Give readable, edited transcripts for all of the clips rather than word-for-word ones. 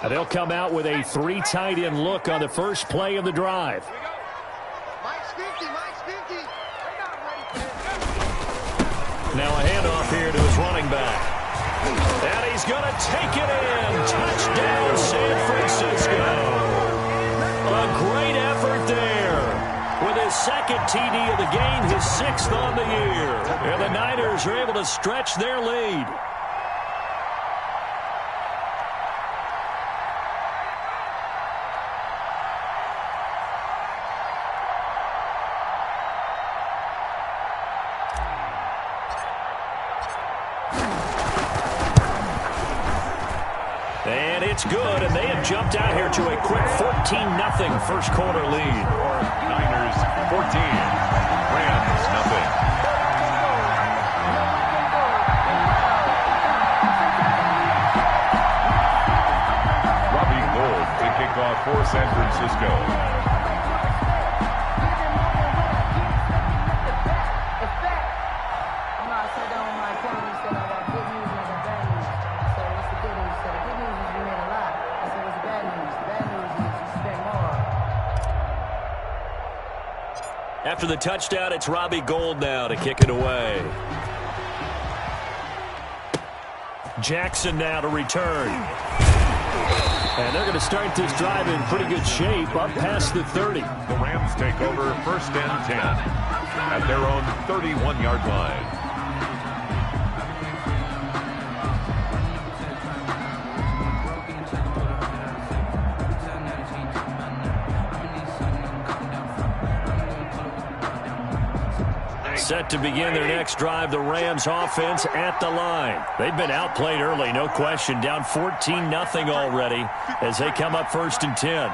And they'll come out with a 3 tight end look on the first play of the drive. Now a handoff here to his running back. And he's going to take it in. Touchdown, San Francisco. A great effort there. With his second TD of the game, his 6th on the year. And the Niners are able to stretch their lead. And it's good, and they have jumped out here to a quick 14-0 first quarter lead. Niners 14, Rams nothing. Robbie Gould to kick off for San Francisco. After the touchdown, it's Robbie Gould now to kick it away. Jackson now to return. And they're going to start this drive in pretty good shape, up past the 30. The Rams take over 1st and 10 at their own 31-yard line. Set to begin their next drive, the Rams offense at the line. They've been outplayed early, no question, down 14-0 already as they come up 1st and 10.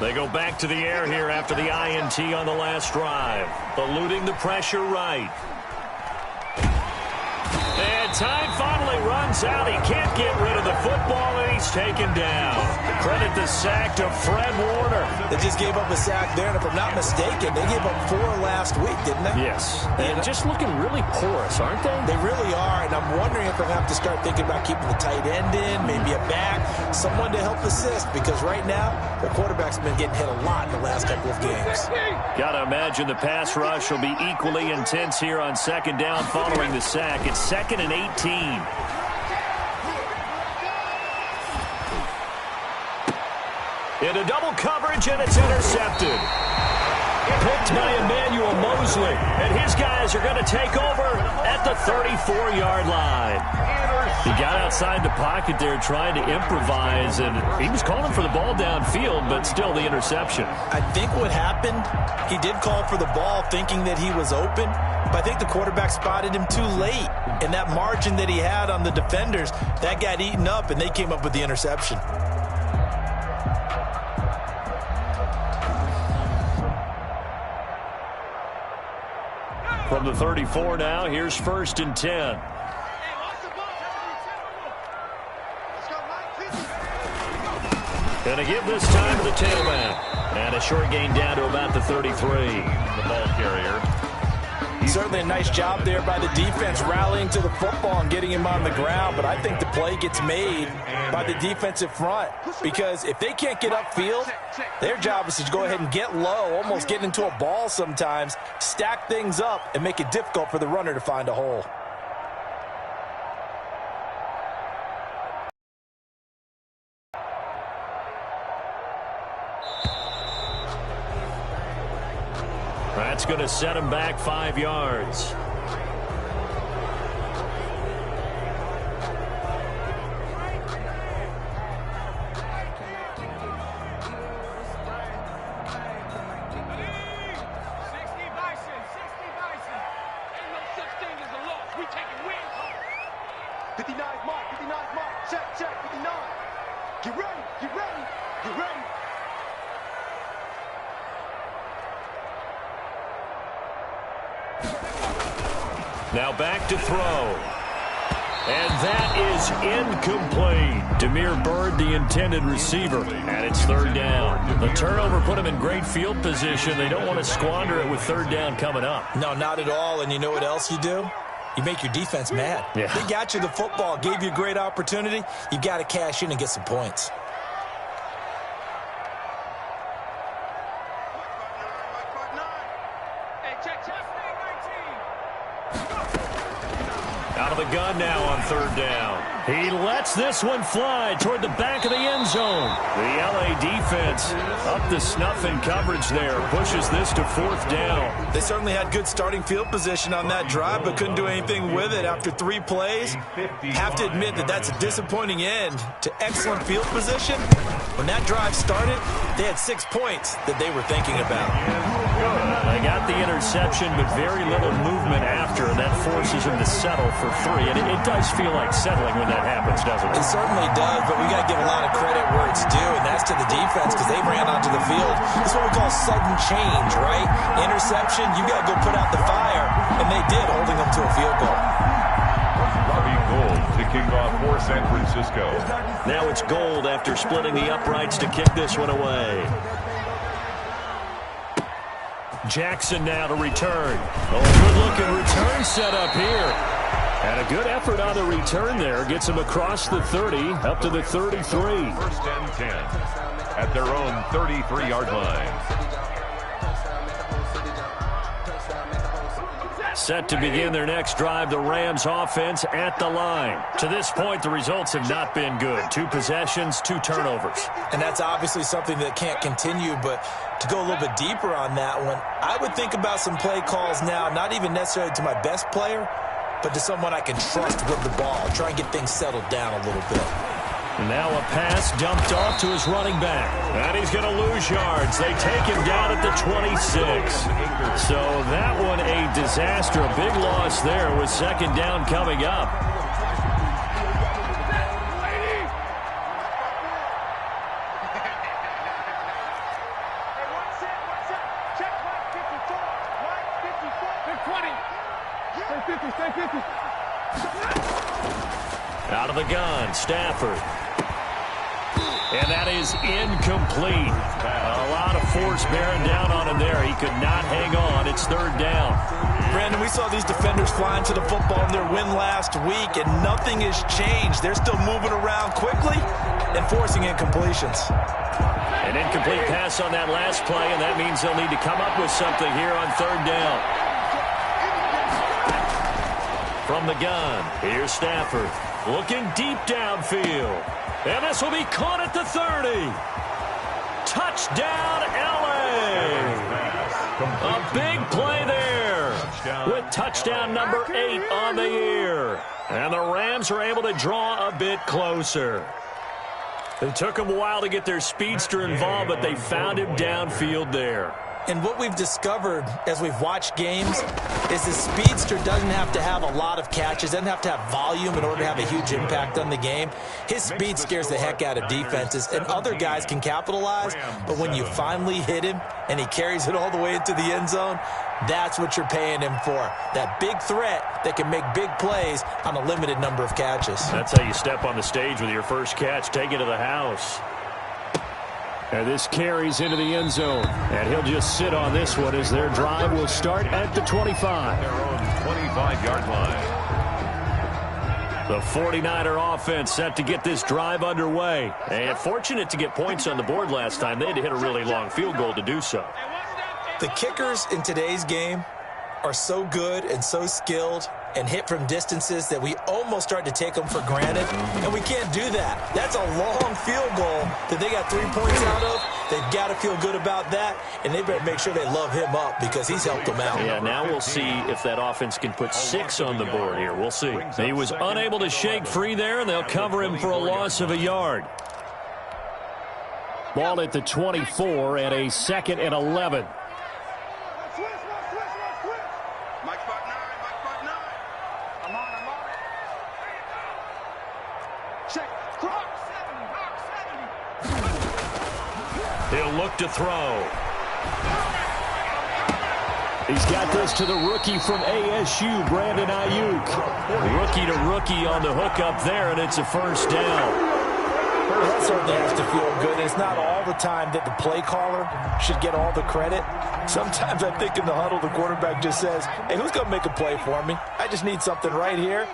They go back to the air here after the INT on the last drive, eluding the pressure right. And time finally runs out. He can't get rid of the football, and he's taken down. Credit the sack to Fred Warner. They just gave up a sack there, and if I'm not mistaken, they gave up 4 last week, didn't they? Yes. And just looking really porous, aren't they? They really are, and I'm wondering if they'll have to start thinking about keeping the tight end in, maybe a back, someone to help assist, because right now, their quarterback's been getting hit a lot in the last couple of games. Got to imagine the pass rush will be equally intense here on 2nd down following the sack. It's 2nd and 18. Into double coverage, and it's intercepted. Picked by Emmanuel Mosley, and his guys are going to take over at the 34-yard line. He got outside the pocket there trying to improvise, and he was calling for the ball downfield, but still the interception. I think what happened, he did call for the ball thinking that he was open, but I think the quarterback spotted him too late, and that margin that he had on the defenders, that got eaten up, and they came up with the interception. From the 34 now, here's 1st and 10. Gonna give this time to the tailback. And a short gain down to about the 33. The ball carrier. Certainly a nice job there by the defense rallying to the football and getting him on the ground, but I think the play gets made by the defensive front because if they can't get upfield, their job is to go ahead and get low, almost get into a ball sometimes, stack things up, and make it difficult for the runner to find a hole. That's going to set him back 5 yards. Now back to throw. And that is incomplete. Demir Bird, the intended receiver, and it's third down. The turnover put them in great field position. They don't want to squander it with third down coming up. No, not at all. And you know what else you do? You make your defense mad. Yeah. They got you the football, gave you a great opportunity. You got to cash in and get some points. Out of the gun now on third down. He lets this one fly toward the back of the end zone. The LA defense up to snuff in coverage there. Pushes this to fourth down. They certainly had good starting field position on that drive, but couldn't do anything with it after 3 plays. Have to admit that that's a disappointing end to excellent field position. When that drive started, they had 6 points that they were thinking about. They got the interception, but very little movement after, and that forces them to settle for 3. And it does feel like settling when that happens, doesn't it? It certainly does, but we got to give a lot of credit where it's due, and that's to the defense because they ran onto the field. This is what we call sudden change, right? Interception, you got to go put out the fire, and they did, holding them to a field goal. Gold to kick off for San Francisco. Now it's Gold after splitting the uprights to kick this one away. Jackson now to return. Oh, good-looking return set up here. And a good effort on the return there. Gets him across the 30, up to the 33. First and 10 at their own 33-yard line. Set to begin their next drive, the Rams offense at the line. To this point, the results have not been good. 2 possessions, 2 turnovers. And that's obviously something that can't continue, but to go a little bit deeper on that one, I would think about some play calls now, not even necessarily to my best player, but to someone I can trust with the ball. Try and get things settled down a little bit. Now a pass dumped off to his running back. And he's going to lose yards. They take him down at the 26. So that one a disaster. A big loss there with second down coming up. Out of the gun, Stafford. And that is incomplete. A lot of force bearing down on him there. He could not hang on. It's third down. Brandon, we saw these defenders flying to the football in their win last week, and nothing has changed. They're still moving around quickly and forcing incompletions. An incomplete pass on that last play, and that means they'll need to come up with something here on third down. From the gun, here's Stafford. Looking deep downfield. And this will be caught at the 30. Touchdown, L.A. A big play there with touchdown number 8 on the year. And the Rams are able to draw a bit closer. It took them a while to get their speedster involved, but they found him downfield there. And what we've discovered as we've watched games is the speedster doesn't have to have a lot of catches, doesn't have to have volume in order to have a huge impact on the game. His speed scares the heck out of defenses, and other guys can capitalize, but when you finally hit him and he carries it all the way into the end zone, that's what you're paying him for. That big threat that can make big plays on a limited number of catches. That's how you step on the stage with your first catch. Take it to the house. And this carries into the end zone. And he'll just sit on this one as their drive will start at the 25. Their own 25-yard line. The 49er offense set to get this drive underway. And fortunate to get points on the board last time. They had to hit a really long field goal to do so. The kickers in today's game are so good and so skilled and hit from distances that we almost start to take them for granted, and we can't do that. That's a long field goal that they got 3 points out of. They've got to feel good about that, and they better make sure they love him up because he's helped them out. Yeah, now we'll see if that offense can put 6 on the board here. We'll see. He was unable to shake free there, and they'll cover him for a loss of a yard. Ball at the 24 and a 2nd and 11. He'll look to throw. He's got this to the rookie from ASU, Brandon Ayuk. Rookie to rookie on the hookup there, and it's a first down. Well, that certainly has to feel good. It's not all the time that the play caller should get all the credit. Sometimes I think in the huddle, the quarterback just says, hey, who's going to make a play for me? I just need something right here.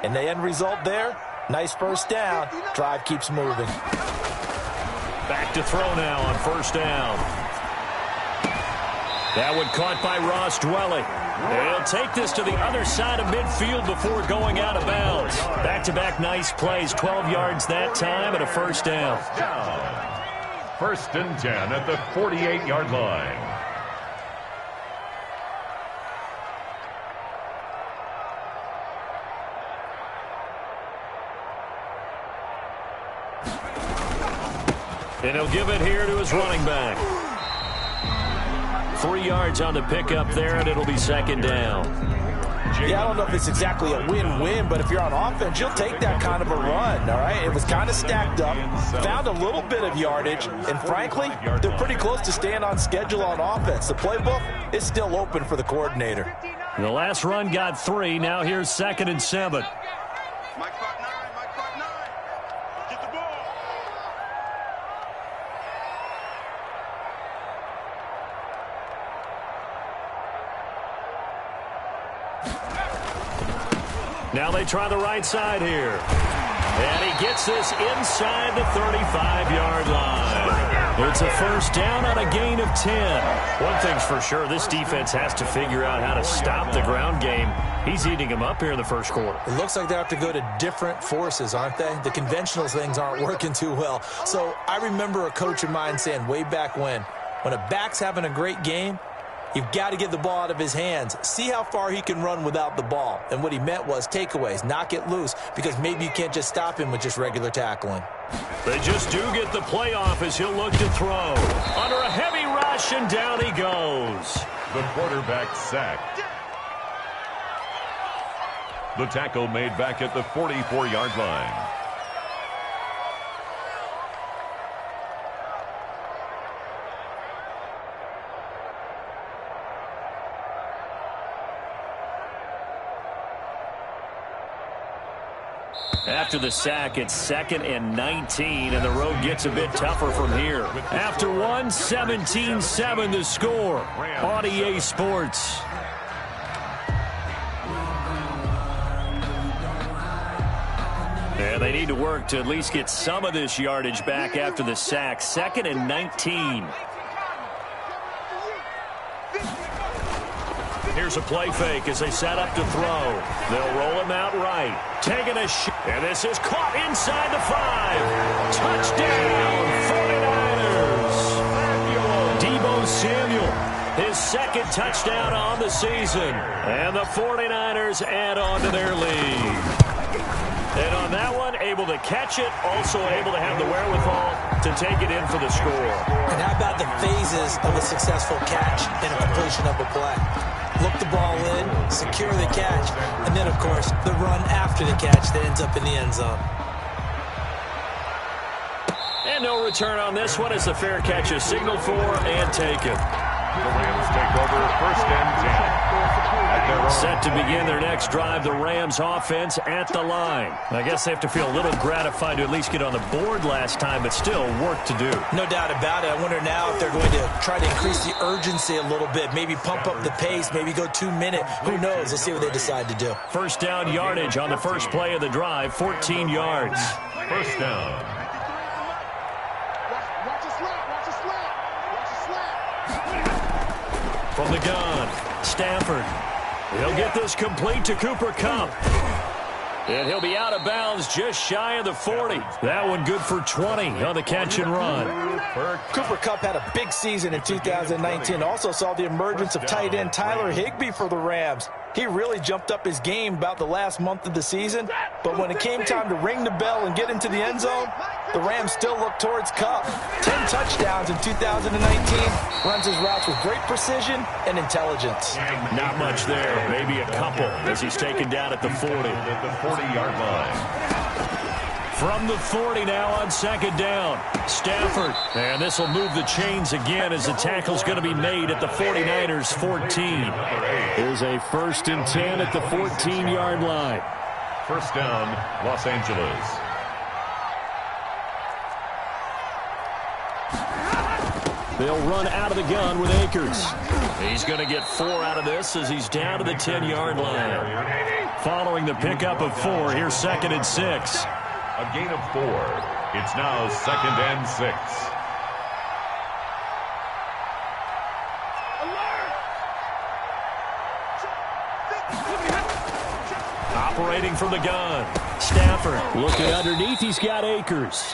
And the end result there, nice first down. Drive keeps moving. Back to throw now on first down. That one caught by Ross Dwelly. He'll take this to the other side of midfield before going out of bounds. Back-to-back nice plays, 12 yards that time and a first down. First and 10 at the 48-yard line. And he'll give it here to his running back. 3 yards on the pickup there, and it'll be second down. Yeah, I don't know if it's exactly a win-win, but if you're on offense, you'll take that kind of a run, all right? It was kind of stacked up, found a little bit of yardage, and frankly, they're pretty close to staying on schedule on offense. The playbook is still open for the coordinator. The last run got 3. Now here's 2nd and 7. Now they try the right side here. And he gets this inside the 35-yard line. It's a first down on a gain of 10. One thing's for sure, this defense has to figure out how to stop the ground game. He's eating them up here in the first quarter. It looks like they have to go to different forces, aren't they? The conventional things aren't working too well. So I remember a coach of mine saying way back when a back's having a great game, you've got to get the ball out of his hands. See how far he can run without the ball. And what he meant was takeaways, knock it loose, because maybe you can't just stop him with just regular tackling. They just do get the play off as he'll look to throw. Under a heavy rush, and down he goes. The quarterback sacked. The tackle made back at the 44-yard line. After the sack, it's 2nd and 19, and the road gets a bit tougher from here. After one, 17-7 the score on EA Sports. And they need to work to at least get some of this yardage back after the sack. 2nd and 19. Here's a play fake as they set up to throw. They'll roll him out right. Taking a shot. And this is caught inside the 5. Touchdown, 49ers. Deebo Samuel, his 2nd touchdown on the season. And the 49ers add on to their lead. And on that one, able to catch it, also able to have the wherewithal to take it in for the score. And how about the phases of a successful catch and a completion of a play? Look the ball in, secure the catch, and then, of course, the run after the catch that ends up in the end zone. And no return on this one as the fair catch is signaled for and taken. The Rams take over 1st and 10. Set to begin their next drive, the Rams offense at the line. I guess they have to feel a little gratified to at least get on the board last time, but still work to do. No doubt about it. I wonder now if they're going to try to increase the urgency a little bit, maybe pump up the pace, maybe go 2-minute. Who knows? Let's see what they decide to do. First down yardage on the first play of the drive, 14 yards. First down. From the gun, Stafford. He'll get this complete to Cooper Kupp. And he'll be out of bounds just shy of the 40. That one good for 20 on the catch and run. Cooper Kupp had a big season in 2019. Also saw the emergence of tight end Tyler Higbee for the Rams. He really jumped up his game about the last month of the season. But when it came time to ring the bell and get into the end zone, the Rams still looked towards Kupp. 10 touchdowns in 2019. Runs his routes with great precision and intelligence. Not much there. Maybe a couple as he's taken down at the 40. At the 40-yard line. From the 40 now on second down. Stafford. And this will move the chains again as the tackle's going to be made at the 49ers 14. Here's a 1st and 10 at the 14-yard line. First down, Los Angeles. They'll run out of the gun with Akers. He's going to get 4 out of this as he's down to the 10-yard line. Following the pickup of 4, here's 2nd and 6. A gain of 4. It's now 2nd and 6. Operating from the gun. Stafford looking underneath. He's got Akers.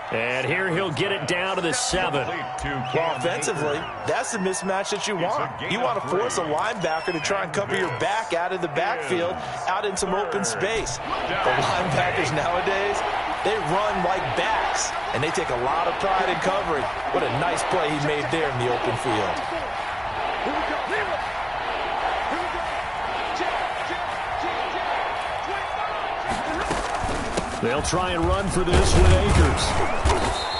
And here he'll get it down to the 7. Well, offensively, that's the mismatch that you want. You want to force a linebacker to try and cover your back out of the backfield, out in some open space. The linebackers nowadays, they run like backs, and they take a lot of pride in covering. What a nice play he made there in the open field. They'll try and run for this with Akers.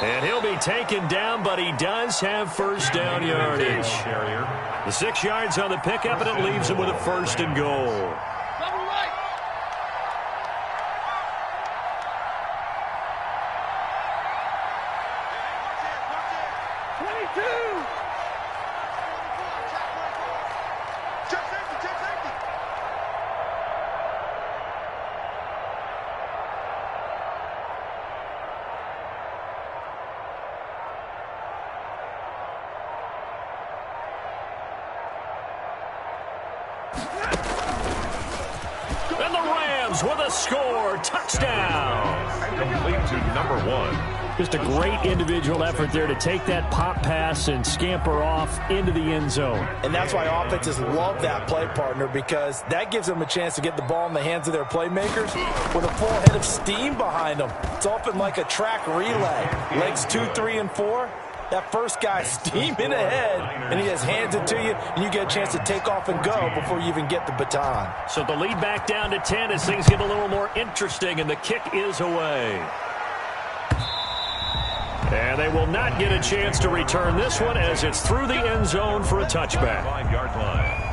And he'll be taken down, but he does have first down yardage. The 6 yards on the pickup, and it leaves him with a 1st and goal. And the Rams with a score. Touchdown. Complete to number 1. Just a great individual effort there to take that pop pass and scamper off into the end zone. And that's why offenses love that play partner, because that gives them a chance to get the ball in the hands of their playmakers with a full head of steam behind them. It's often like a track relay. Legs 2, 3, and 4. That first guy steaming ahead, and he just hands it to you, and you get a chance to take off and go before you even get the baton. So the lead back down to 10 as things get a little more interesting, and the kick is away. And they will not get a chance to return this one as it's through the end zone for a touchback. 5-yard line.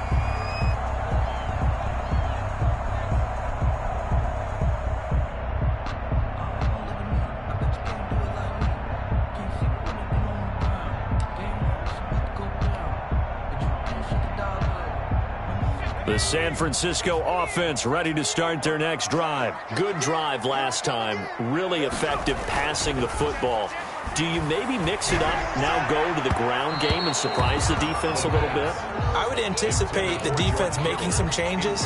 The San Francisco offense ready to start their next drive. Good drive last time. Really effective passing the football. Do you maybe mix it up, now go to the ground game and surprise the defense a little bit? I would anticipate the defense making some changes,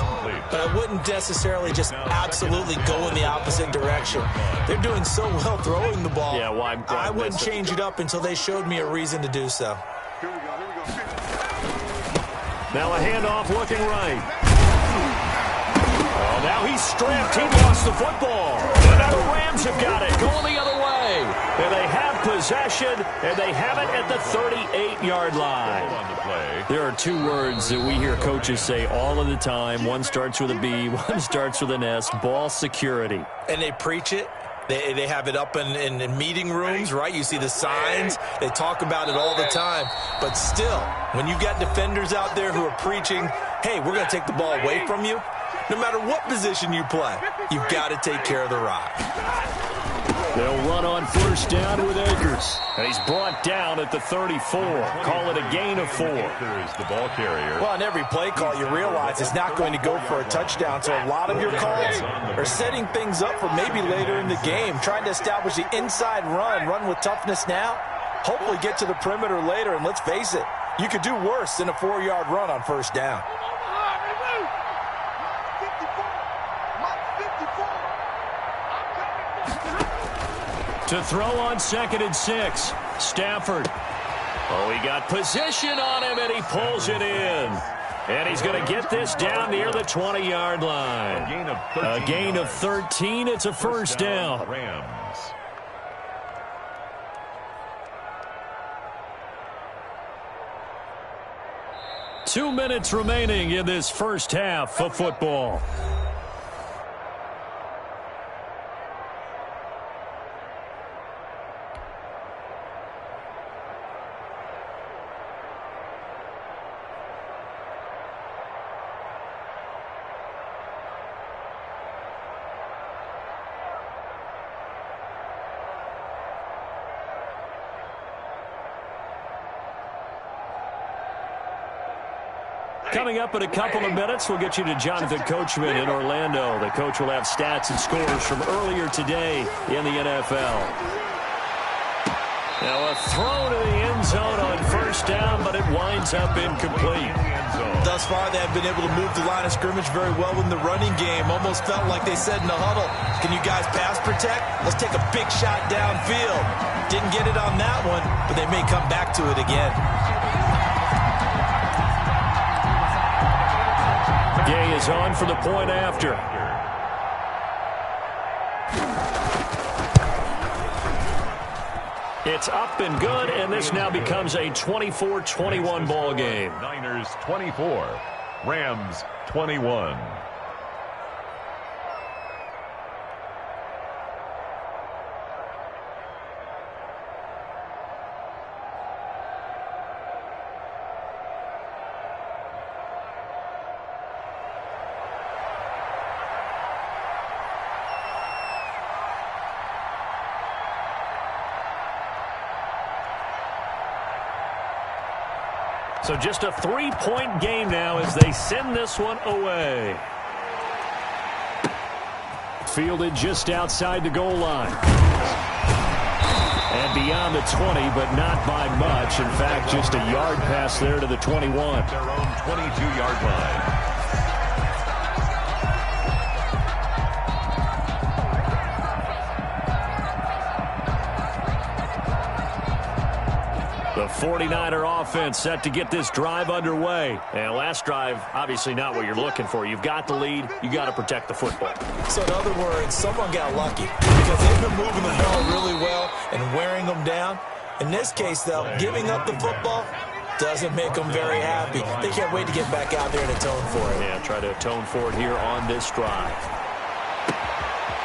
but I wouldn't necessarily just absolutely go in the opposite direction. They're doing so well throwing the ball. Yeah, why I wouldn't change it up until they showed me a reason to do so. Now a handoff looking right. Oh, now he's strapped. He lost the football. And now the Rams have got it. Going the other way. And they have possession, and they have it at the 38-yard line. There are 2 words that we hear coaches say all of the time. One starts with a B, one starts with an S. Ball security. And they preach it. They have it up in meeting rooms, right? You see the signs. They talk about it all the time. But still, when you've got defenders out there who are preaching, hey, we're going to take the ball away from you, no matter what position you play, you've got to take care of the rock. They'll run on first down with Akers. And he's brought down at the 34. Call it a gain of 4. There's the ball carrier. Well, on every play call, you realize it's not going to go for a touchdown. So a lot of your calls are setting things up for maybe later in the game, trying to establish the inside run with toughness now, hopefully get to the perimeter later. And let's face it, you could do worse than a 4-yard run on first down. To throw on 2nd and 6. Stafford. Oh, he got position on him, and he pulls it in. And he's going to get this down near the 20-yard line. A gain of 13. It's a first down. Rams. Two minutes remaining in this first half of football. Coming up in a couple of minutes, we'll get you to Jonathan Coachman in Orlando. The coach will have stats and scores from earlier today in the NFL. Now a throw to the end zone on first down, but it winds up incomplete. Thus far, they have been able to move the line of scrimmage very well in the running game. Almost felt like they said in the huddle, can you guys pass protect? Let's take a big shot downfield. Didn't get it on that one, but they may come back to it again. Gay is on for the point after. It's up and good, and this now becomes a 24-21 ball game. Niners 24, Rams 21. So just a 3-point game now as they send this one away. Fielded just outside the goal line. And beyond the 20, but not by much. In fact, just a yard pass there to the 21. Their own 22-yard line. The 49er offense set to get this drive underway. And last drive, obviously not what you're looking for. You've got the lead. You got to protect the football. So in other words, someone got lucky because they've been moving the ball really well and wearing them down. In this case, though, giving up the football doesn't make them very happy. They can't wait to get back out there and atone for it. Yeah, try to atone for it here on this drive.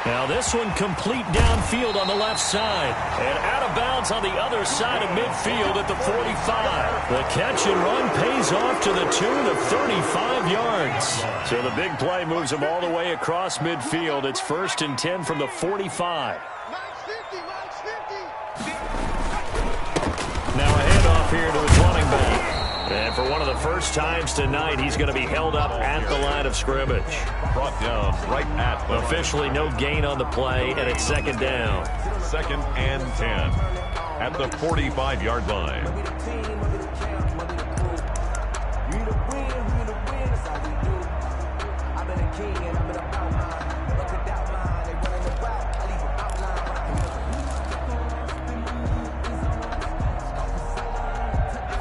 Now this one complete downfield on the left side. And out of bounds on the other side of midfield at the 45. The catch and run pays off to the tune of 35 yards. So the big play moves him all the way across midfield. It's 1st and 10 from the 45. Now a handoff here to his running back. And for one of the first times tonight, he's going to be held up at the line of scrimmage. Brought down right at the Officially no gain on the play, and it's 2nd down. 2nd and 10 at the 45-yard line.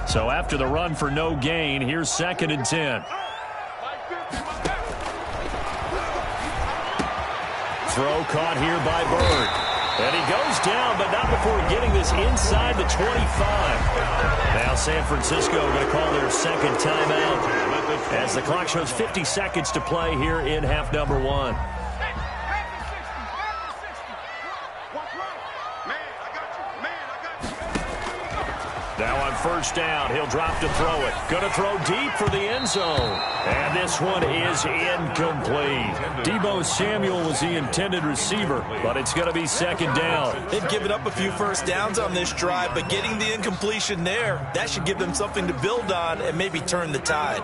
So after the run for no gain, here's 2nd and 10. Throw caught here by Bird. And he goes down, but not before getting this inside the 25. Now San Francisco going to call their 2nd timeout as the clock shows 50 seconds to play here in half number 1. Now on first down, he'll drop to throw it. Going to throw deep for the end zone. And this one is incomplete. Deebo Samuel was the intended receiver, but it's going to be 2nd down. They've given up a few first downs on this drive, but getting the incompletion there, that should give them something to build on and maybe turn the tide.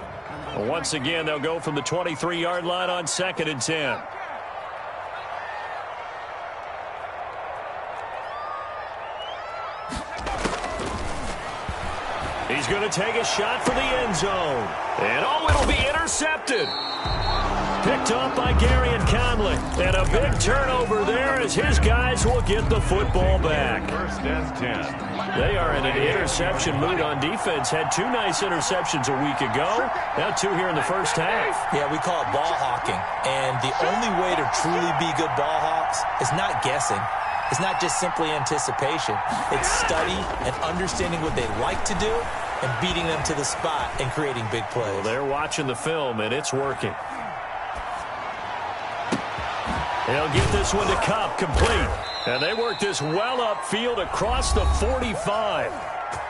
Once again, they'll go from the 23-yard line on 2nd and 10. He's going to take a shot for the end zone. And it'll be intercepted. Picked up by Gary and Conley. And a big turnover there as his guys will get the football back. 1st and 10. They are in an interception mood on defense. Had 2 nice interceptions a week ago. Now 2 here in the first half. Yeah, we call it ball hawking. And the only way to truly be good ball hawks is not guessing. It's not just simply anticipation. It's study and understanding what they like to do and beating them to the spot and creating big plays. Well, they're watching the film, and it's working. They'll get this one to Cup, complete. And they work this well upfield across the 45.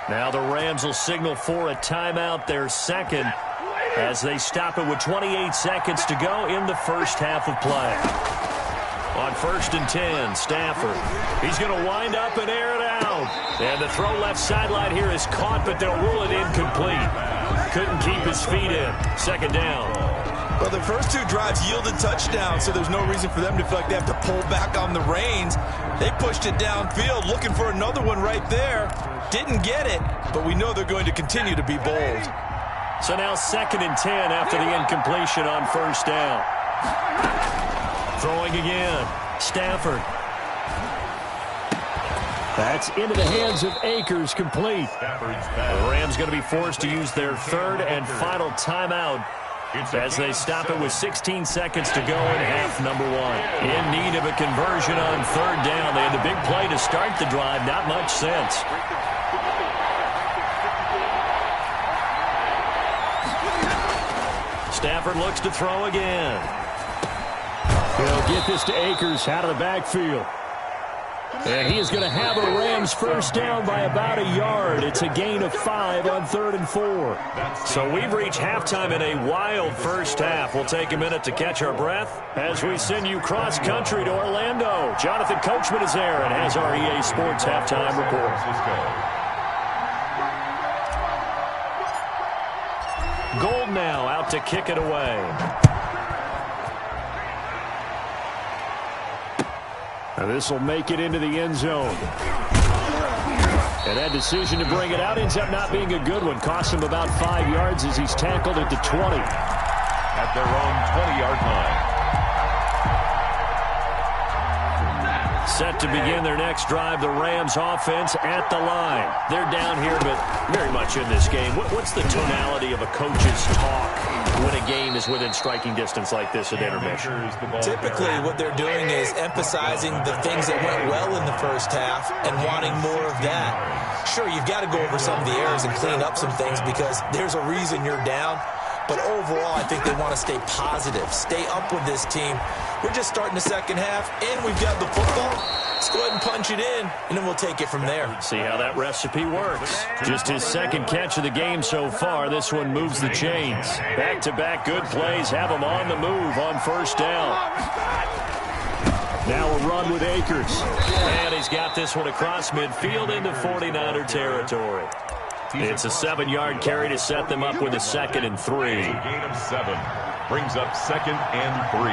Now the Rams will signal for a timeout, their 2nd, as they stop it with 28 seconds to go in the first half of play. On 1st and 10, Stafford. He's going to wind up and air it out. And the throw left sideline here is caught, but they'll rule it incomplete. couldn't keep his feet in. Second down. Well, the first two drives yielded touchdowns, so there's no reason for them to feel like they have to pull back on the reins. They pushed it downfield, looking for another one right there. Didn't get it, but we know they're going to continue to be bold. So now 2nd and 10 after the incompletion on first down. Throwing again. Stafford. That's into the hands of Akers, complete. The Rams going to be forced to use their 3rd and final timeout as they stop it with 16 seconds to go in half number 1. In need of a conversion on 3rd down. They had the big play to start the drive. Not much sense. Stafford looks to throw again. He'll get this to Akers out of the backfield. And he is going to have a Rams first down by about a yard. It's a gain of 5 on 3rd and 4. So we've reached halftime in a wild first half. We'll take a minute to catch our breath as we send you cross-country to Orlando. Jonathan Coachman is there and has our EA Sports halftime report. Gold now out to kick it away. Now this will make it into the end zone. And that decision to bring it out ends up not being a good one. Costs him about 5 yards as he's tackled at the 20. At their own 20-yard line. Set to begin their next drive, the Rams offense at the line. They're down here, but very much in this game. What's the tonality of a coach's talk when a game is within striking distance like this at intermission? Typically, what they're doing is emphasizing the things that went well in the first half and wanting more of that. Sure, you've got to go over some of the errors and clean up some things because there's a reason you're down. But overall, I think they want to stay positive, stay up with this team. We're just starting the second half, and we've got the football. Let's go ahead and punch it in, and then we'll take it from there. See how that recipe works. Just his 2nd catch of the game so far. This one moves the chains. Back-to-back good plays have him on the move on first down. Now a run with Akers. And he's got this one across midfield into 49er territory. It's a 7-yard carry to set them up with a 2nd and 3. Gain of 7. Brings up 2nd and 3.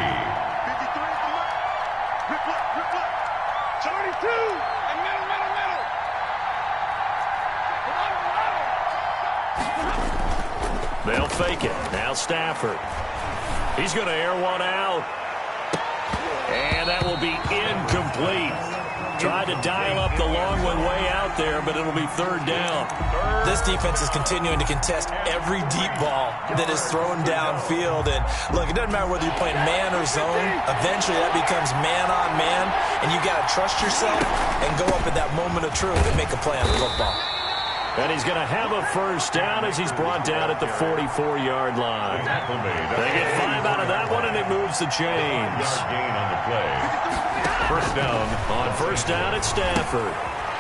32 and middle. They'll fake it. Now Stafford. He's going to air one out. And that will be incomplete. Tried to dial up the long one way out there, but it'll be 3rd down. This defense is continuing to contest every deep ball that is thrown downfield. And, look, it doesn't matter whether you're playing man or zone. Eventually, that becomes man-on-man, and you got to trust yourself and go up at that moment of truth and make a play on the football. And he's going to have a first down as he's brought down at the 44-yard line. They get 5 out of that one, and it moves the chains. Gain on the play. First down. On first down at Stafford.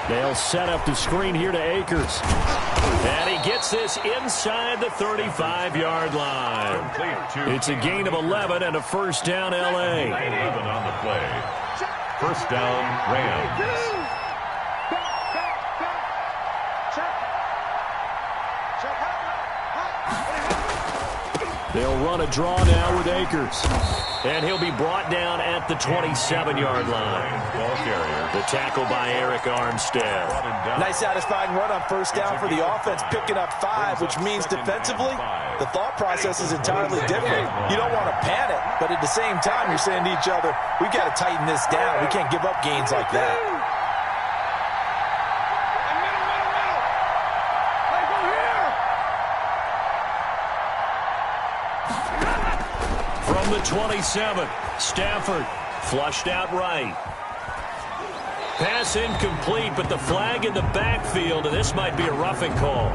They'll set up the screen here to Akers. And he gets this inside the 35-yard line. It's a gain of 11 and a first down, L.A. 11 on the play. First down, Rams. They'll run a draw now with Akers. And he'll be brought down at the 27-yard line. Ball carrier. The tackle by Eric Armstead. Nice satisfying run on first down for the offense, picking up 5, which means defensively, the thought process is entirely different. You don't want to panic, but at the same time, you're saying to each other, we've got to tighten this down. We can't give up gains like that. From the 27, Stafford flushed out right. Pass incomplete, but the flag in the backfield, and this might be a roughing call.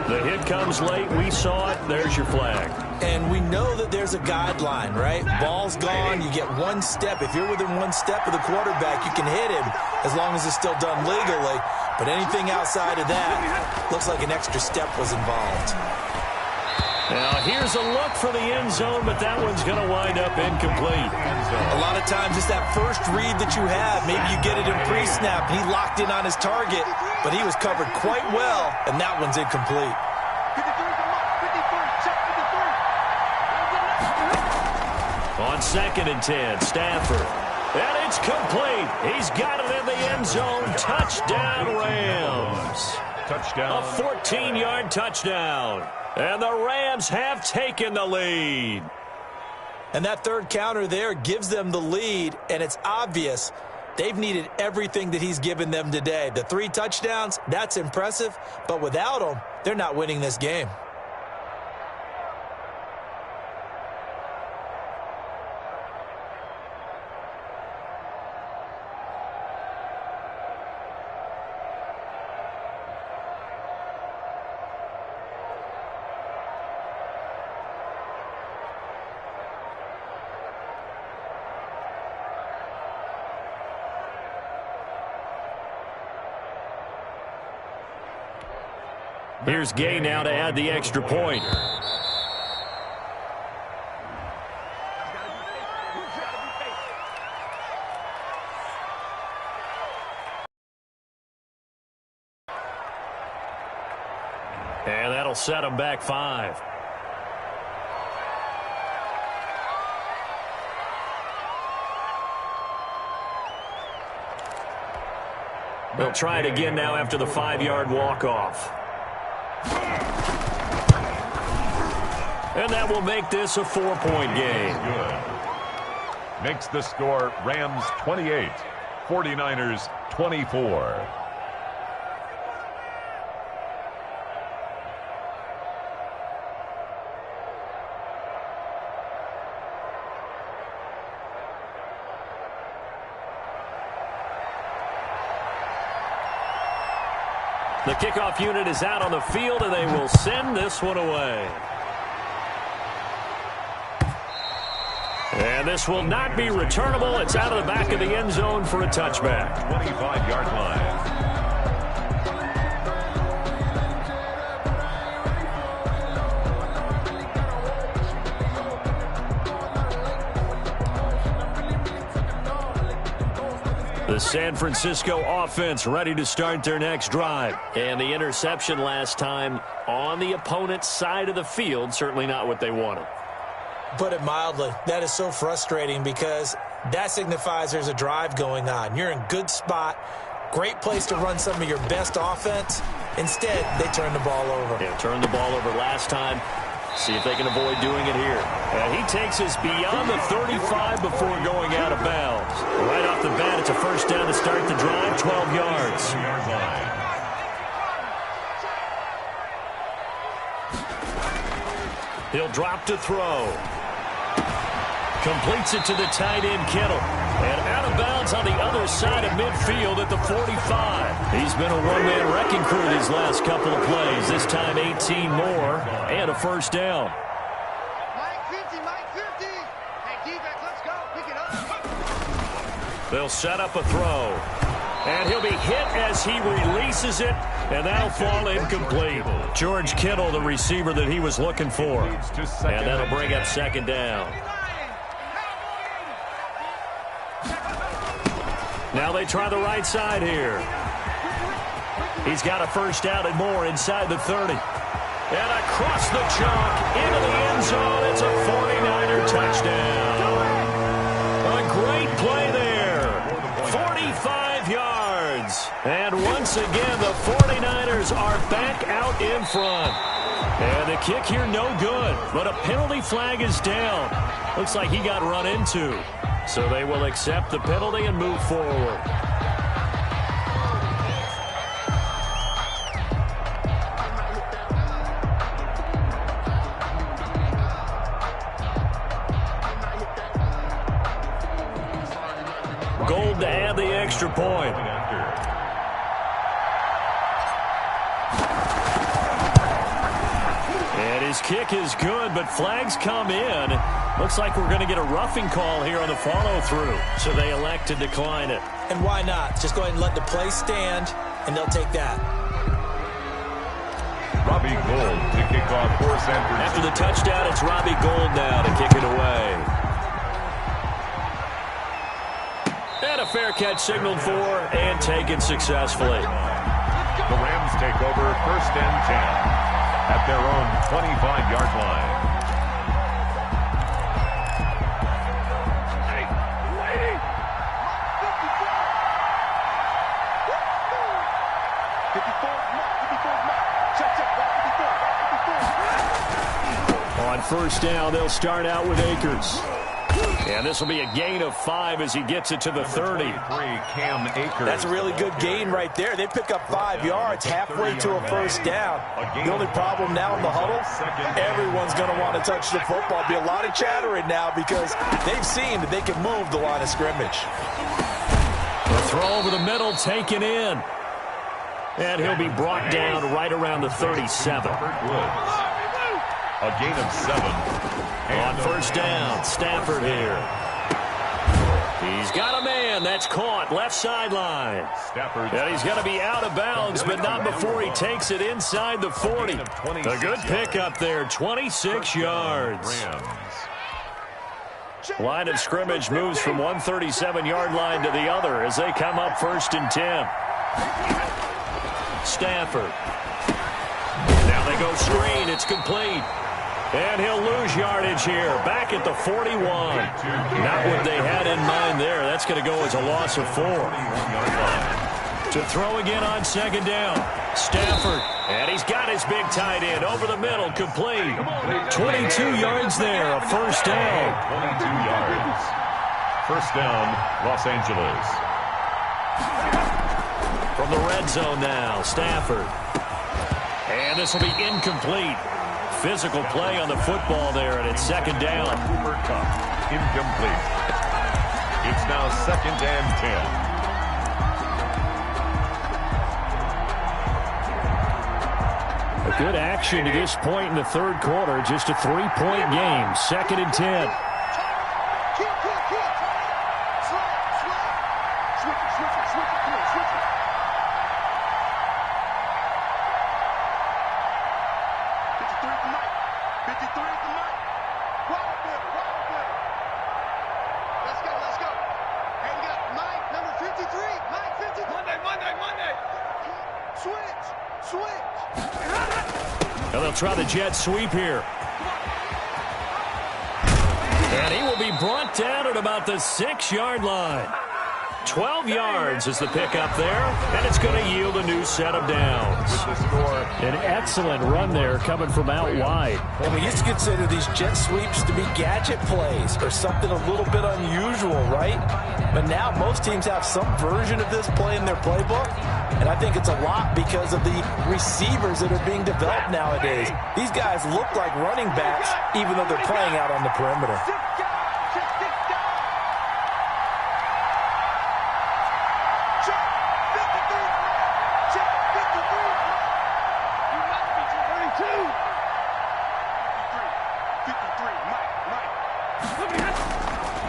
The hit comes late. We saw it. There's your flag. And we know that there's a guideline, right? Ball's gone. You get 1 step. If you're within 1 step of the quarterback, you can hit him as long as it's still done legally. But anything outside of that looks like an extra step was involved. Now, here's a look for the end zone, but that one's going to wind up incomplete. A lot of times, it's that first read that you have. Maybe you get it in pre-snap. He locked in on his target, but he was covered quite well, and that one's incomplete. 53, on 2nd and 10. Stafford. And it's complete. He's got it in the end zone. Touchdown, Rams. Touchdown. A 14-yard touchdown. And the Rams have taken the lead. And that third counter there gives them the lead, and it's obvious they've needed everything that he's given them today. The 3 touchdowns, that's impressive, but without him, they're not winning this game. Here's Gay now to add the extra point. And that'll set him back 5. They'll try it again now after the 5-yard walk-off. And that will make this a 4-point game. Good. Makes the score Rams 28, 49ers 24. The kickoff unit is out on the field, and they will send this one away. And this will not be returnable. It's out of the back of the end zone for a touchback. 25-yard line. The San Francisco offense ready to start their next drive. And the interception last time on the opponent's side of the field, certainly not what they wanted. Put it mildly, that is so frustrating because that signifies there's a drive going on. You're in good spot, great place to run some of your best offense. Instead, they turn the ball over. Yeah, turned the ball over last time. See if they can avoid doing it here. And he takes us beyond the 35 before going out of bounds. Right off the bat, it's a first down to start the drive, 12 yards. He'll drop to throw. Completes it to the tight end, Kittle. And out of bounds on the other side of midfield at the 45. He's been a one-man wrecking crew these last couple of plays. This time 18 more and a first down. Mike 50, Mike 50. Hey, defense, let's go. Pick it up. They'll set up a throw. And he'll be hit as he releases it, and that'll fall incomplete. George Kittle, the receiver that he was looking for. And that'll bring up second down. Now they try the right side here. He's got a first down and more inside the 30. And across the chalk into the end zone. It's a 49er touchdown. A great play there. 45 yards. And once again, the 49ers are back out in front. And the kick here no good. But a penalty flag is down. Looks like he got run into. So they will accept the penalty and move forward. Gold to add the extra point. And his kick is good, but flags come in. Looks like we're going to get a roughing call here on the follow-through. So they elect to decline it. And why not? Just go ahead and let the play stand, and they'll take that. Robbie Gould to kick off for San Francisco. After the touchdown, it's Robbie Gould now to kick it away. And a fair catch signaled for and taken successfully. The Rams take over first and 10 at their own 25-yard line. On first down, they'll start out with Akers. And this will be a gain of 5 as he gets it to the 30. Cam Akers. That's a really good gain right there. They pick up 5 yards halfway to a first down. The only problem now in the huddle, everyone's going to want to touch the football. Be a lot of chattering now because they've seen that they can move the line of scrimmage. The throw over the middle taken in. And he'll be brought down right around the 37. A gain of 7. On first down, Stafford here. He's got a man. That's caught. Left sideline. And he's going to be out of bounds, but not before he takes it inside the 40. A good pickup there, 26 yards. Line of scrimmage moves from one 37-yard line to the other as they come up first and 10. Stafford. Now they go screen. It's complete. And he'll lose yardage here. Back at the 41. Not what they had in mind there. That's going to go as a loss of 4. To throw again on second down. Stafford. And he's got his big tight end over the middle. Complete. 22 yards there. A first down. 22 yards. First down, Los Angeles. From the red zone now. Stafford. And this will be incomplete. Physical play on the football there, and it's second down. Cooper Kupp, incomplete. It's now second and 10. A good action to this point in the third quarter. Just a 3-point game. Second and 10. Try the jet sweep here. And he will be brought down at about the 6-yard line. 12 yards is the pickup there, and it's going to yield a new set of downs. An excellent run there coming from out wide. And we used to consider these jet sweeps to be gadget plays or something a little bit unusual, right? But now most teams have some version of this play in their playbook, and I think it's a lot because of the receivers that are being developed nowadays. These guys look like running backs even though they're playing out on the perimeter.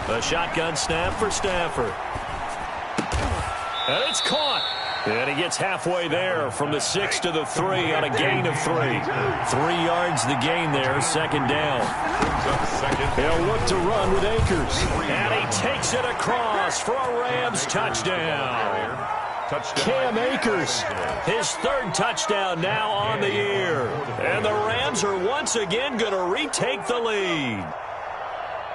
A shotgun snap for Stafford. And it's caught. And he gets halfway there from the 6 to the 3 on a gain of 3. 3 yards the gain there, second down. He'll look to run with Akers. And he takes it across for a Rams touchdown. Cam Akers, his third touchdown now on the year. And the Rams are once again going to retake the lead.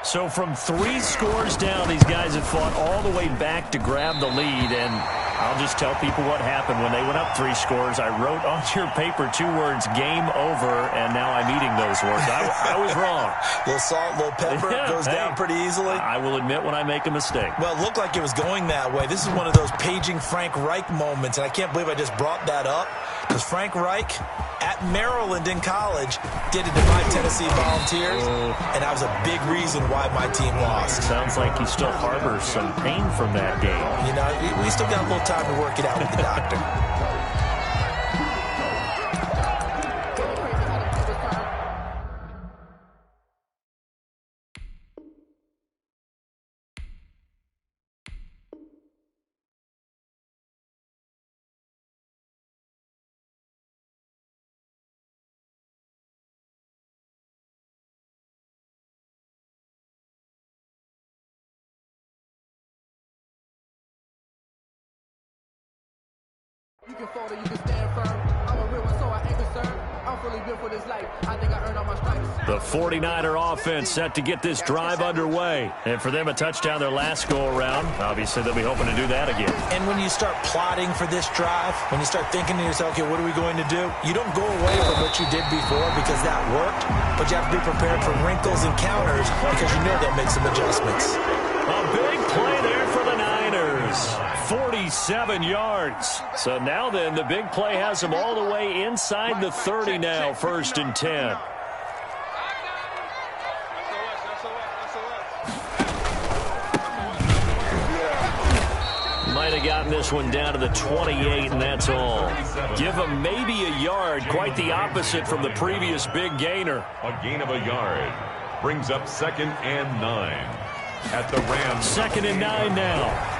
So from 3 scores down, these guys have fought all the way back to grab the lead. And I'll just tell people what happened when they went up 3 scores. I wrote on your paper 2 words, game over, and now I'm eating those words. I was wrong. A little salt, a little pepper, goes down pretty easily. I will admit when I make a mistake. Well, it looked like it was going that way. This is one of those paging Frank Reich moments, and I can't believe I just brought that up because Frank Reich at Maryland in college did it to my Tennessee Volunteers, and that was a big reason why my team lost. Sounds like he still harbors some pain from that game. You know, we still got a little time to work it out with the doctor. You can fold or you can stand firm. I'm a real one, so I ain't concerned. I'm fully built for this life. I think I earned all my stripes. The 49er offense set to get this drive underway. And for them, a touchdown their last go-around. Obviously, they'll be hoping to do that again. And when you start plotting for this drive, when you start thinking to yourself, okay, what are we going to do? You don't go away from what you did before because that worked, but you have to be prepared for wrinkles and counters because you know they'll make some adjustments. A big play there for the Niners. 47 yards. So now then, the big play has them all the way inside the 30 now, 1st and 10. Might have gotten this one down to the 28, and that's all. Give them maybe a yard, quite the opposite from the previous big gainer. A gain of a yard brings up 2nd and 9 at the Rams. 2nd and 9 now.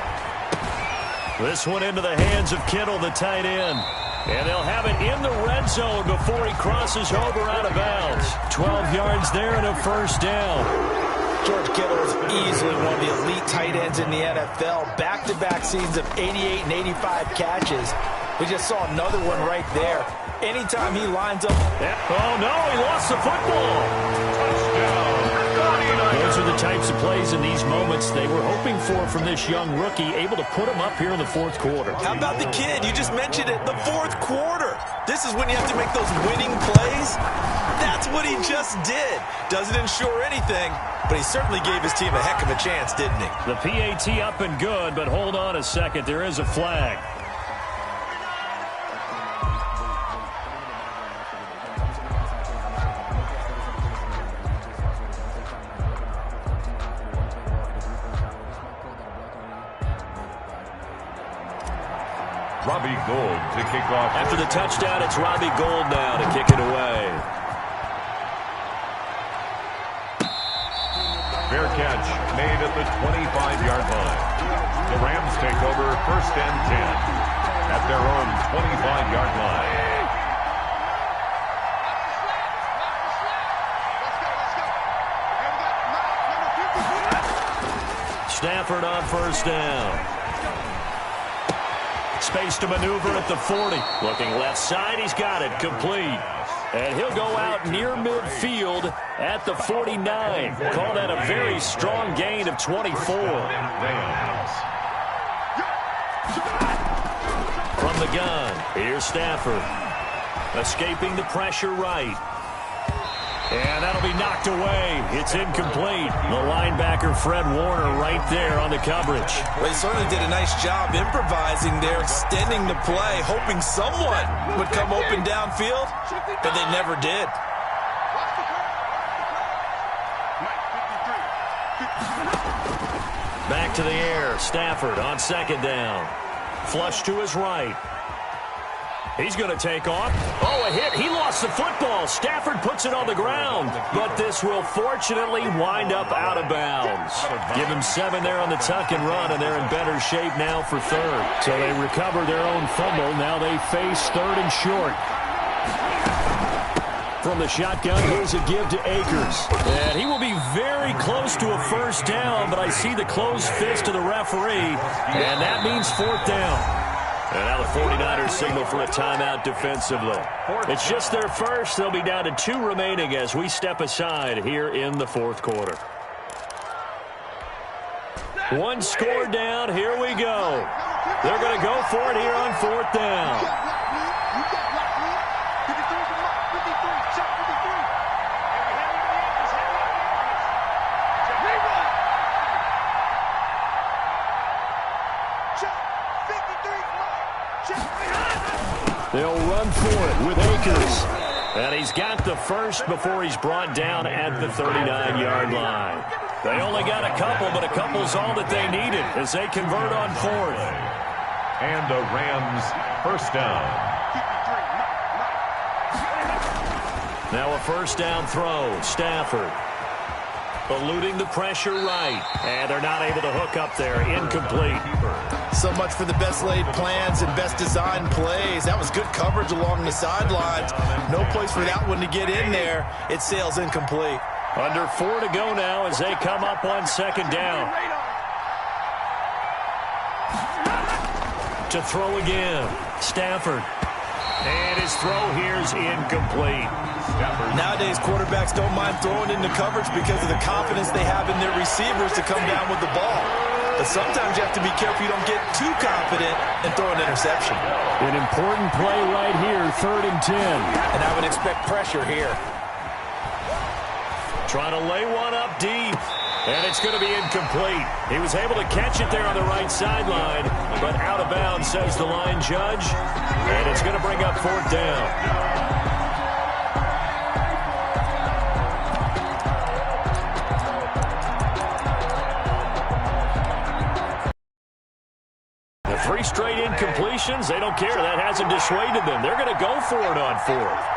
This one into the hands of Kittle, the tight end. And they'll have it in the red zone before he crosses over out of bounds. 12 yards there and a 1st down. George Kittle is easily one of the elite tight ends in the NFL. Back-to-back seasons of 88 and 85 catches. We just saw another one right there. Anytime he lines up. Oh, no, he lost the football. Touchdown. Those are the types of plays in these moments they were hoping for from this young rookie, able to put him up here in the 4th quarter. How about the kid? You just mentioned it, the 4th quarter. This is when you have to make those winning plays. That's what he just did. Doesn't ensure anything, but he certainly gave his team a heck of a chance, didn't he? The PAT up and good, but hold on a second. There is a flag. Robbie Gould to kick off. After the touchdown, it's Robbie Gould now to kick it away. Fair catch made at the 25-yard line. The Rams take over 1st and 10 at their own 25-yard line. Stafford on 1st down. Space to maneuver at the 40. Looking left side, he's got it, complete. And he'll go out near midfield at the 49. Call that a very strong gain of 24. From the gun, here's Stafford. Escaping the pressure right. And that'll be knocked away. It's incomplete. The linebacker, Fred Warner, right there on the coverage. Well, he certainly did a nice job improvising there, extending the play, hoping someone would come open downfield, but they never did. Back to the air. Stafford on 2nd down. Flush to his right. He's going to take off. Oh, a hit. He lost the football. Stafford puts it on the ground. But this will fortunately wind up out of bounds. Give him 7 there on the tuck and run, and they're in better shape now for 3rd. So they recover their own fumble. Now they face 3rd and short. From the shotgun, here's a give to Akers. And he will be very close to a 1st down, but I see the closed fist of the referee, and that means 4th down. And now the 49ers signal for a timeout defensively. It's just their first. They'll be down to 2 remaining as we step aside here in the 4th quarter. 1 score down. Here we go. They're going to go for it here on 4th down. They'll run for it with Akers. And he's got the first before he's brought down at the 39-yard line. They only got a couple, but a couple's all that they needed as they convert on 4th. And the Rams 1st down. Now a 1st down throw. Stafford eluding the pressure right. And they're not able to hook up there. Incomplete. So much for the best laid plans and best designed plays. That was good coverage along the sidelines. No place for that one to get in there. It sails incomplete. Under 4 to go now as they come up on 2nd down. To throw again. Stafford And his throw here is incomplete. Nowadays, quarterbacks don't mind throwing into coverage because of the confidence they have in their receivers to come down with the ball. But sometimes you have to be careful you don't get too confident and throw an interception. An important play right here, 3rd and 10. And I would expect pressure here. Trying to lay one up deep. And it's going to be incomplete. He was able to catch it there on the right sideline, but out of bounds, says the line judge. And it's going to bring up 4th down. The 3 straight incompletions, they don't care. That hasn't dissuaded them. They're going to go for it on 4th.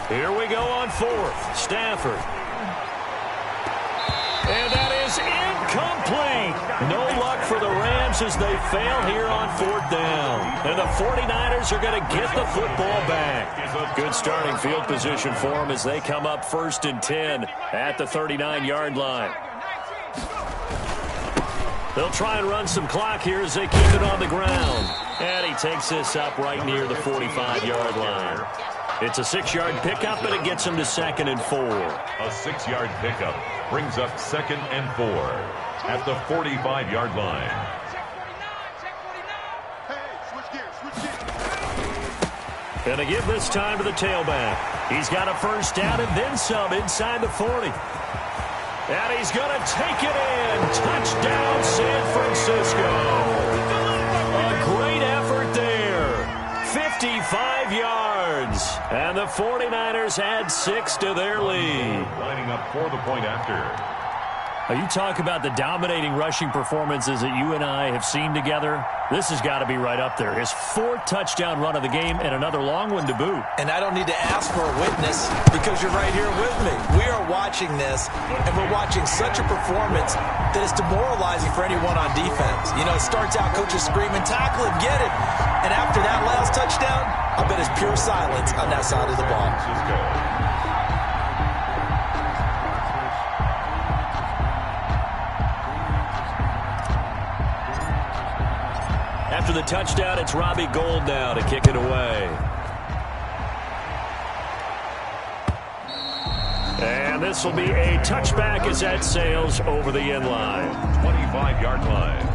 Here we go on 4th. Stafford. And that is incomplete. No luck for the Rams as they fail here on 4th down. And the 49ers are going to get the football back. Good starting field position for them as they come up 1st and 10 at the 39-yard line. They'll try and run some clock here as they keep it on the ground. And he takes this up right near the 45-yard line. It's a 6-yard pickup, and it gets him to 2nd and 4. A 6-yard pickup brings up 2nd and 4 at the 45-yard line. Gonna give this time to the tailback. He's got a 1st down and then some inside the 40. And he's gonna take it in. Touchdown, San Francisco. A great effort there. 55 yards. And the 49ers add 6 to their lead. Lining up for the point after. You talk about the dominating rushing performances that you and I have seen together. This has got to be right up there. His 4th touchdown run of the game and another long one to boot. And I don't need to ask for a witness because you're right here with me. We are watching this, and we're watching such a performance that is demoralizing for anyone on defense. You know, it starts out coaches screaming, tackle him, get him. And after that last touchdown, I bet it's pure silence on that side of the ball. After the touchdown, it's Robbie Gould now to kick it away. And this will be a touchback as that sails over the end line. 25-yard line.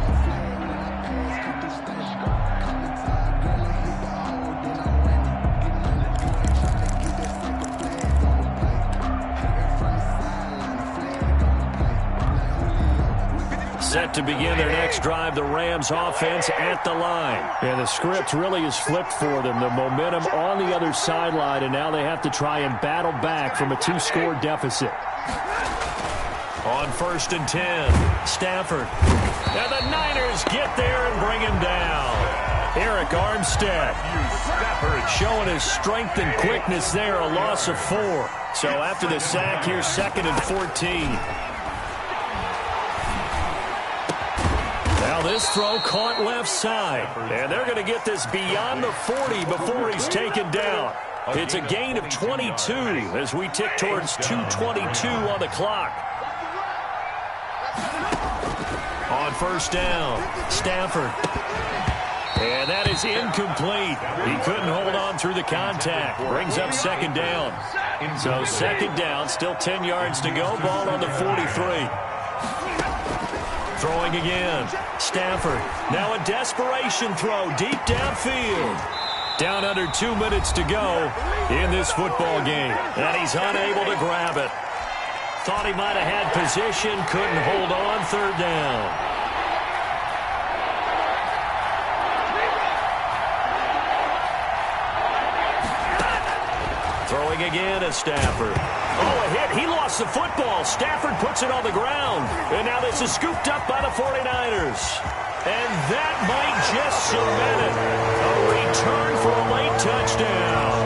Set to begin their next drive, the Rams offense at the line. And the script really is flipped for them. The momentum on the other sideline, and now they have to try and battle back from a 2-score deficit. On 1st and 10, Stafford. And the Niners get there and bring him down. Eric Armstead showing his strength and quickness there, a loss of 4. So after the sack, here's 2nd and 14. Now this throw caught left side. And they're going to get this beyond the 40 before he's taken down. It's a gain of 22 as we tick towards 2:22 on the clock. On 1st down, Stafford. And that is incomplete. He couldn't hold on through the contact. Brings up 2nd down. So 2nd down, still 10 yards to go. Ball on the 43. Throwing again. Stafford. Now a desperation throw deep downfield. Down under 2 minutes to go in this football game. And he's unable to grab it. Thought he might have had position. Couldn't hold on. 3rd down. Throwing again is Stafford. Oh, a hit. He lost the football. Stafford puts it on the ground. And now this is scooped up by the 49ers. And that might just cement it. A return for a late touchdown.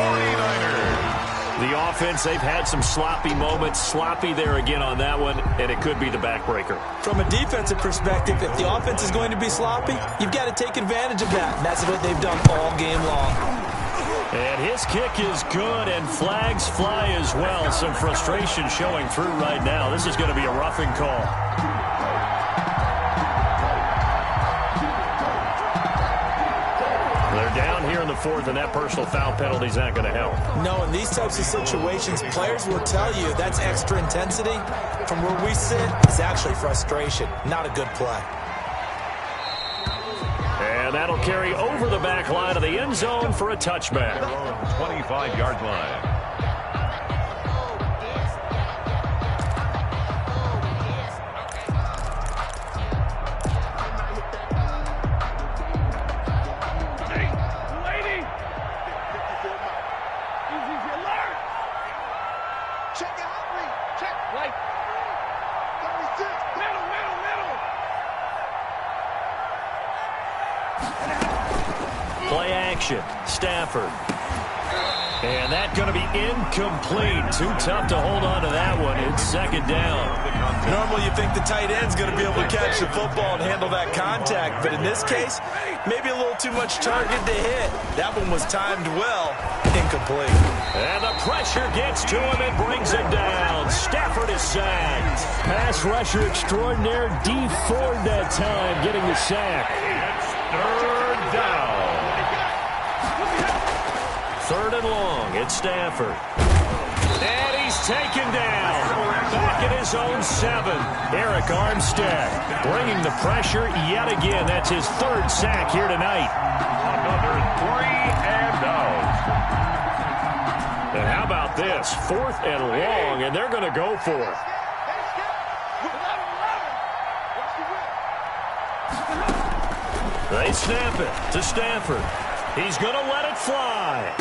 49ers. The offense, they've had some sloppy moments. Sloppy there again on that one, and it could be the backbreaker. From a defensive perspective, if the offense is going to be sloppy, you've got to take advantage of that. And that's what they've done all game long. And his kick is good, and flags fly as well. Some frustration showing through right now. This is going to be a roughing call. They're down here in the fourth, and that personal foul penalty is not going to help. No, in these types of situations, players will tell you that's extra intensity. From where we sit, it's actually frustration, not a good play. And that'll carry over the back line of the end zone for a touchback. 25-yard line. Play action. Stafford. And that's going to be incomplete. Too tough to hold on to that one. It's second down. Normally you think the tight end's going to be able to catch the football and handle that contact. But in this case, maybe a little too much target to hit. That one was timed well. Incomplete. And the pressure gets to him and brings him down. Stafford is sacked. Pass rusher extraordinaire. D. Ford that time getting the sack. It's third down. Third and long. It's Stafford. And he's taken down. Back at his own 7. Eric Armstead bringing the pressure yet again. That's his third sack here tonight. Another 3 and out. And how about this? 4th and long, and they're going to go for it. They snap it to Stafford. He's going to let it fly.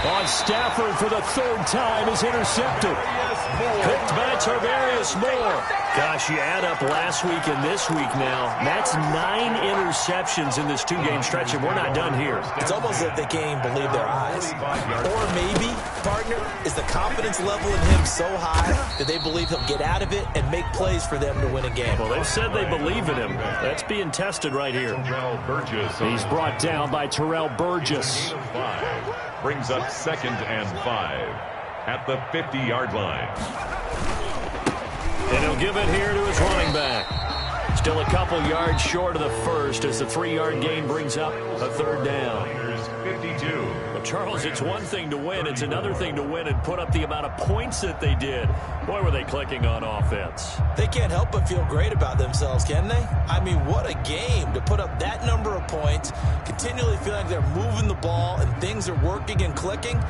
On Stafford for the third time is intercepted. Picked by Tarvarius Moore. Gosh, you add up last week and this week now. That's 9 interceptions in this 2-game stretch, and we're not done here. It's almost like they can't even believe their eyes. Or maybe, partner, is the confidence level in him so high that they believe he'll get out of it and make plays for them to win a game. Well, they've said they believe in him. That's being tested right here. He's brought down by Terrell Burgess. Brings up 2nd and 5 at the 50-yard line. And he'll give it here to his running back. Still a couple yards short of the first as the 3-yard gain brings up a third down. 52. Well, Charles, it's one thing to win. It's another thing to win and put up the amount of points that they did. Boy, were they clicking on offense. They can't help but feel great about themselves, can they? I mean, what a game to put up that number of points, continually feeling like they're moving the ball and things are working and clicking.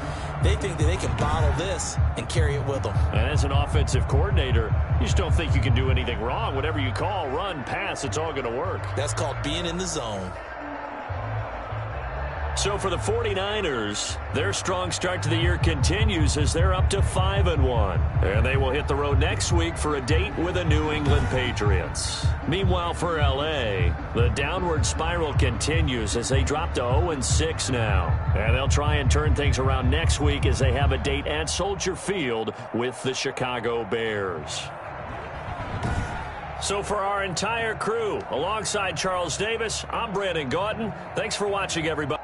They think that they can bottle this and carry it with them. And as an offensive coordinator, you just don't think you can do anything wrong. Whatever you call, run, pass, it's all going to work. That's called being in the zone. So for the 49ers, their strong start to the year continues as they're up to 5-1. And they will hit the road next week for a date with the New England Patriots. Meanwhile, for L.A., the downward spiral continues as they drop to 0-6 now. And they'll try and turn things around next week as they have a date at Soldier Field with the Chicago Bears. So for our entire crew, alongside Charles Davis, I'm Brandon Gautin. Thanks for watching, everybody.